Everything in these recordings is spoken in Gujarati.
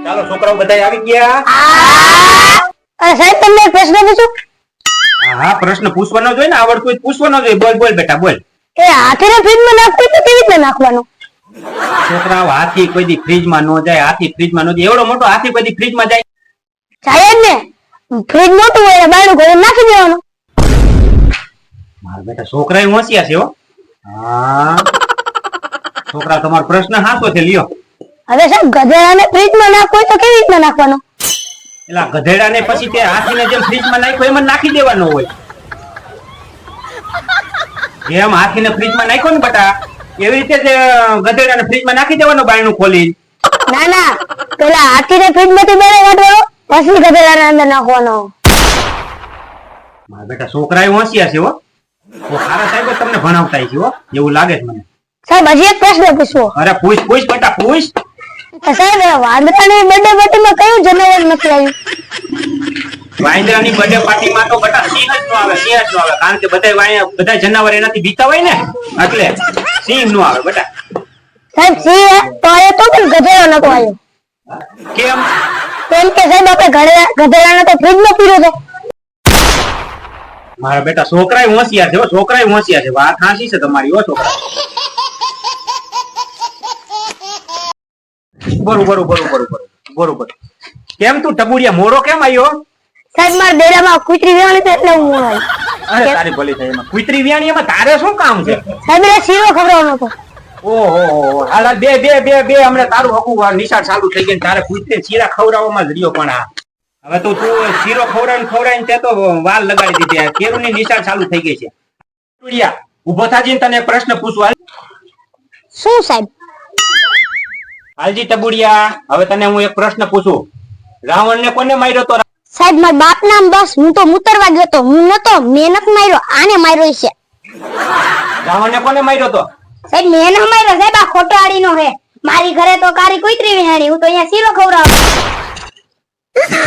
ચાલો છોકરાઓ બધા આવી ગયા. સાહેબ તમને એક પ્રશ્ન પૂછું? હા પ્રશ્ન પૂછવાનો જોઈએ ને, આવડતું હોય પૂછવાનો જોઈએ. બોલ બોલ બેટા બોલ. એ હાથીને ફ્રીજમાં નાખવું તો કેવી રીતે નાખવાનું? છોકરાઓ હાથી કોઈ દી ફ્રીજમાં ન જાય, હાથી ફ્રીજમાં ન જાય. એવડો મોટો હાથી કોઈ દી ફ્રીજમાં જાય? સાહેબ ને ફ્રીજ મોટું હોય બાયણું ખોલીને નાખી દેવાનું. મારા બેટા છોકરા હોશિયાર છે હો. હા છોકરા તમારો પ્રશ્ન સાચો છે, લ્યો. હવે સાહેબ ગધેડાને ફ્રીજમાં નાખવું હોય તો કેવી રીતે નાખવાનું? એલા ગધેડાને પછી તે હાથીને જેમ ફ્રીજમાં નાખ્યો એમ જ નાખી દેવાનો હોય. જેમ હાથીને ફ્રીજમાં નાખ્યો ને બેટા, એવી રીતે જ ગધેડાને ફ્રીજમાં નાખી દેવાનો બાયણું ખોલી. ના ના, પેલા હાથીને ફ્રીજમાંથી બહાર કાઢવાનો, પછી ગધેડાને અંદર નાખવાનો. મારા બેટા છોકરા હોશિયાર છે હો. તો સારા સાહેબ જ તમને ભણાવતા છે હો, એવું લાગે છે મને. સાહેબ હજી એક પ્રશ્ન પૂછવો? અરે પૂછ પૂછ બેટા પૂછ. સાહેબ વાંદરાની બર્થડે પાર્ટીમાં કયું જનાવર નથી આવ્યું? વાંદરાની બર્થડે પાર્ટીમાં તો બેટા સિંહ જ નો આવે, સિંહ જ નો આવે. કારણ કે બધા જનાવર એનાથી બીતા હોય ને, એટલે સિંહ નો આવે બેટા. સાહેબ સિંહ તો આવ્યો તો પણ ગધેડો નતો આવ્યો. કેમ? કેમ કે સાહેબ આપણે ગધેડાને તો ફ્રીજમાં પીરો છે. મારા બેટા છોકરાય હોશિયાર છે, છોકરાય હોશિયાર છે. વાત હાચી છે તમારી હો છોકરા. બરોબર બરોબર બરોબર બરોબર. કેમ તું ટબુડિયા મોરો કેમ આવ્યો? સાહેબ મારા દેરામાં કૂતરી વેણી છે એટલે હું આવ્યો. અરે તારી ભલી થાય, એમાં કૂતરી વ્યાણી એમાં તારે શું કામ છે? સાહેબ એ શીરો ખવડાવવાનો હતો. ઓહો હાલ બે બે બે બે હમણાં તારું હકું નિશાળ ચાલુ થઈ ગઈ. તારે કૂતરી શીરા ખવડાવવામાં જ રહ્યો. પણ આ હવે તું શીરો ખવડાવીને તે તો વાલ લગાડી દીધી. કેરુની નિશાળ ચાલુ થઈ ગઈ છે. ટબુડિયા ઉભો થાજીને તને એક પ્રશ્ન પૂછવા. શું સાહેબ? હાલજી ટબુડિયા, હવે તને હું એક પ્રશ્ન પૂછું. રાવણને કોને માર્યો તો? સાહેબ મારા બાપ નામ બસ, હું તો મુતરવા ગયો તો, હું નતો, મહેનત માર્યો, આને માર્યો છે. રાવણને કોને માર્યો તો? સાહેબ મેં ન માર્યો સાહેબ, આ ખોટો આડીનો હે. મારી ઘરે તો કારી કૂતરી વિહાણી, હું તો અહીંયા શીરો ખવડાવું.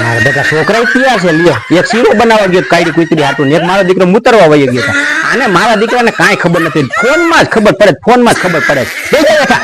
મારા બેટા છોકરા તૈયાર છે, લ્યો. એક શીરો બનાવવા ગયો કાળી કૂતરી હાટું, ને એક મારો દીકરો મુતરવા વહી ગયો. આને મારા દીકરાને કાંઈ ખબર નથી. ફોનમાં જ ખબર પડે, ફોનમાં જ ખબર પડે. બેઠા